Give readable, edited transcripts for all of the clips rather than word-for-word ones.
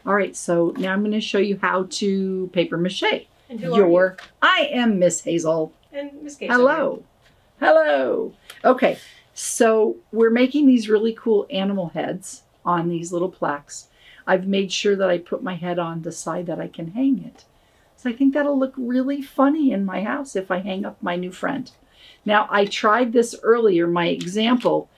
All right, so now I'm going to show you how to paper mache. And who are you? I am Miss Hazel. And Miss Kate. Hello. Hello. Okay, so we're making these really cool animal heads on these little plaques. I've made sure that I put my head on the side that I can hang it. So I think that'll look really funny in my house if I hang up my new friend. Now, I tried this earlier, my example.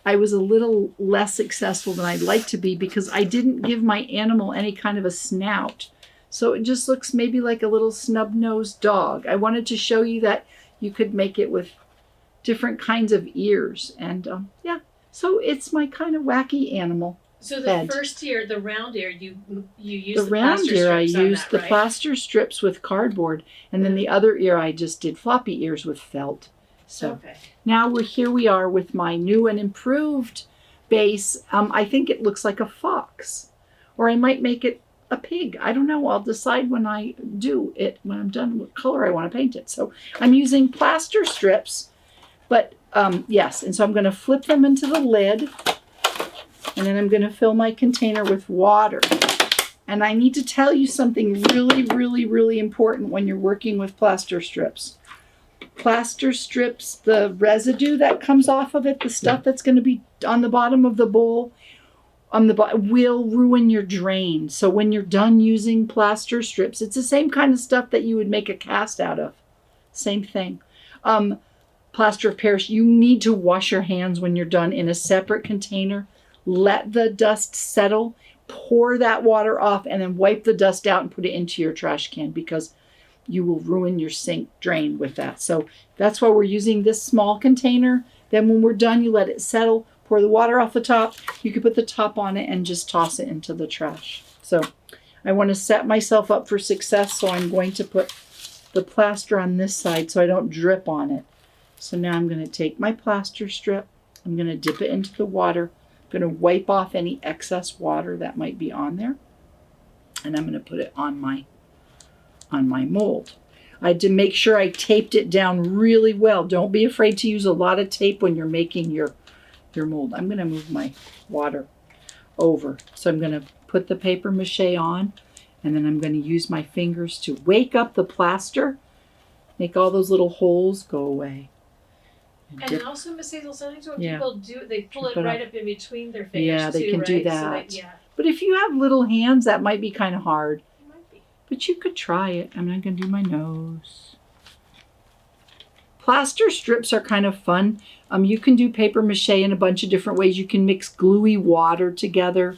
I was a little less successful than I'd like to be because I didn't give my animal any kind of a snout. So it just looks maybe like a little snub-nosed dog. I wanted to show you that you could make it with different kinds of ears. And yeah, so it's my kind of wacky animal. So the head. first ear, the round ear, you used the round plaster ear I strips on used that, the right? plaster strips with cardboard, and then the other ear I just did floppy ears with felt. So Okay. now we are with my new and improved base. I think it looks like a fox, or I might make it a pig. I don't know. I'll decide when I do it, when I'm done what color I want to paint it. So I'm using plaster strips, but yes, and so I'm going to flip them into the lid. And then I'm going to fill my container with water. And I need to tell you something really, really, really important when you're working with plaster strips. Plaster strips, the residue that comes off of it, the stuff that's going to be on the bottom of the bowl, will ruin your drain. So when you're done using plaster strips, it's the same kind of stuff that you would make a cast out of. Same thing. Plaster of Paris, you need to wash your hands when you're done in a separate container. Let the dust settle, pour that water off, and then wipe the dust out and put it into your trash can because you will ruin your sink drain with that. So that's why we're using this small container. Then when we're done, you let it settle, pour the water off the top. You can put the top on it and just toss it into the trash. So I want to set myself up for success, so I'm going to put the plaster on this side so I don't drip on it. So now I'm going to take my plaster strip. I'm going to dip it into the water. I'm going to wipe off any excess water that might be on there, and I'm going to put it on my mold. I had to make sure I taped it down really well. Don't be afraid to use a lot of tape when you're making your mold. I'm going to move my water over. So I'm going to put the paper mache on, and then I'm going to use my fingers to wake up the plaster, make all those little holes go away. And then also, Miss Hazel, sometimes when Yeah. people do, they pull it right up in between their fingers. Yeah, they too, can right? do So that. yeah. But if you have little hands, that might be kind of hard. It might be. But you could try it. I'm not going to do my nose. Plaster strips are kind of fun. You can do paper mache in a bunch of different ways. You can mix gluey water together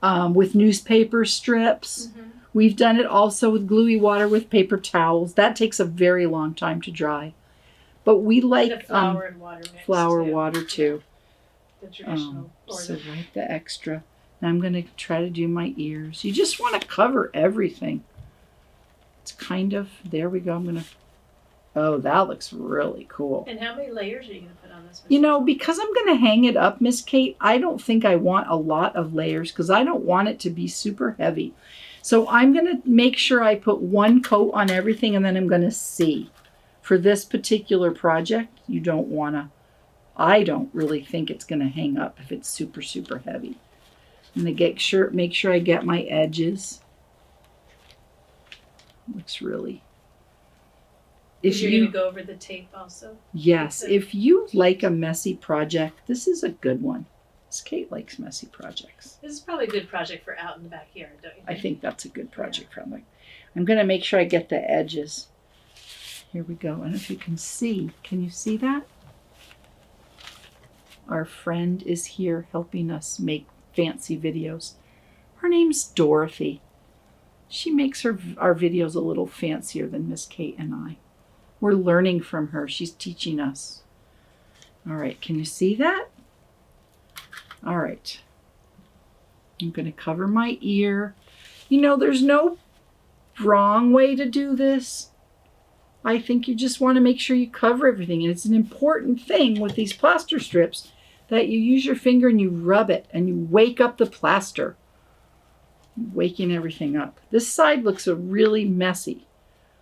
with newspaper strips. Mm-hmm. We've done it also with gluey water with paper towels. That takes a very long time to dry. But we like the flour and water mix. water too. The traditional. So right the extra. Now I'm going to try to do my ears. You just want to cover everything. It's kind of, there we go. I'm going to, oh, that looks really cool. And how many layers are you going to put on this? You know, because I'm going to hang it up, Miss Kate, I don't think I want a lot of layers because I don't want it to be super heavy. So I'm going to make sure I put one coat on everything, and then I'm going to see. For this particular project, you don't want to, I don't really think it's going to hang up if it's super, super heavy. I'm going to make sure I get my edges. Looks really. If you're going to go over the tape also? Yes. If you like a messy project, this is a good one. Miss Kate likes messy projects. This is probably a good project for out in the backyard, don't you think? I think that's a good project for them. I'm going to make sure I get the edges. Here we go. I don't know if you can see. Can you see that? Our friend is here helping us make fancy videos. Her name's Dorothy. She makes our videos a little fancier than Miss Kate and I. We're learning from her. She's teaching us. All right, can you see that? All right. I'm going to cover my ear. You know, there's no wrong way to do this. I think you just want to make sure you cover everything. And it's an important thing with these plaster strips that you use your finger and you rub it and you wake up the plaster. Waking everything up. This side looks really messy.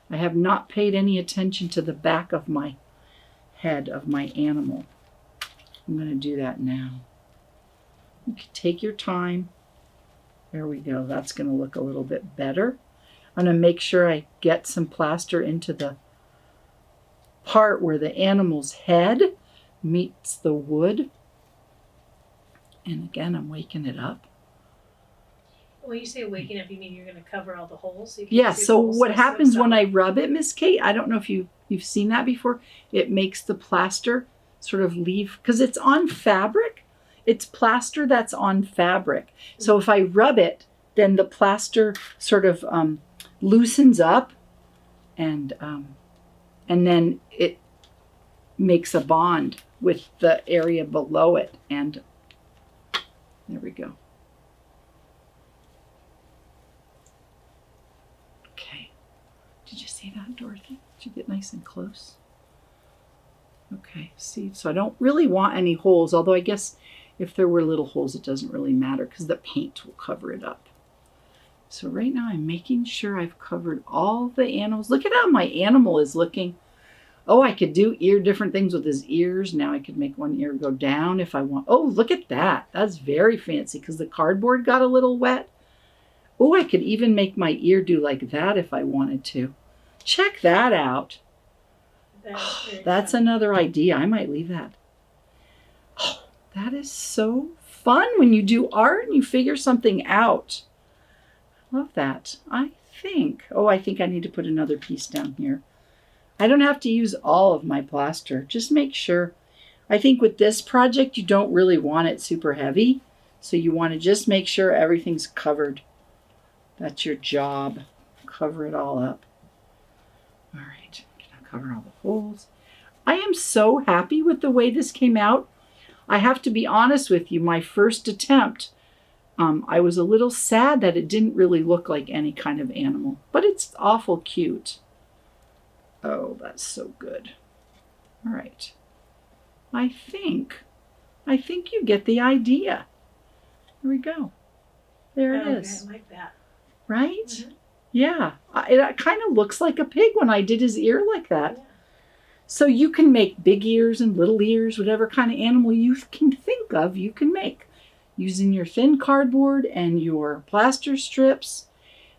I have not paid any attention to the back of my head of my animal. I'm going to do that now. You can take your time. There we go. That's going to look a little bit better. I'm going to make sure I get some plaster into the part where the animal's head meets the wood. And again, I'm waking it up. When you say waking up, you mean you're going to cover all the holes? Yeah, so what happens when I rub it, Miss Kate, I don't know if you've seen that before, it makes the plaster sort of leave, because it's on fabric. It's plaster that's on fabric. So if I rub it, then the plaster sort of loosens up, and then it makes a bond with the area below it. And there we go. Okay. Did you see that, Dorothy? Did you get nice and close? Okay, see, so I don't really want any holes, although I guess if there were little holes, it doesn't really matter because the paint will cover it up. So right now I'm making sure I've covered all the animals. Look at how my animal is looking. Oh, I could do different things with his ears. Now I could make one ear go down if I want. Oh, look at that. That's very fancy because the cardboard got a little wet. Oh, I could even make my ear do like that if I wanted to. Check that out. That's another idea. I might leave that. Oh, that is so fun when you do art and you figure something out. Love that. I think I need to put another piece down here. I don't have to use all of my plaster. Just make sure. I think with this project, you don't really want it super heavy. So you want to just make sure everything's covered. That's your job. Cover it all up. All right. Cover all the holes. I am so happy with the way this came out. I have to be honest with you, my first attempt, I was a little sad that it didn't really look like any kind of animal, but it's awful cute. Oh, that's so good. All right. I think you get the idea. Here we go. There it is. I like that. Right? Mm-hmm. Yeah, it kind of looks like a pig when I did his ear like that. Yeah. So you can make big ears and little ears, whatever kind of animal you can think of, you can make using your thin cardboard and your plaster strips.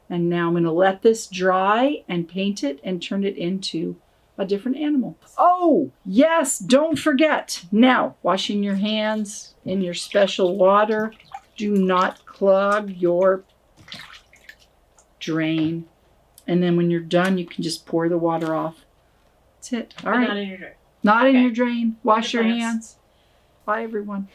And now I'm going to let this dry and paint it and turn it into a different animal. Oh, yes, don't forget. Now, washing your hands in your special water. Do not clog your drain, and then when you're done you can just pour the water off. That's it. All right. Not in your drain. Not in your drain. Wash your Thanks. hands. Bye everyone.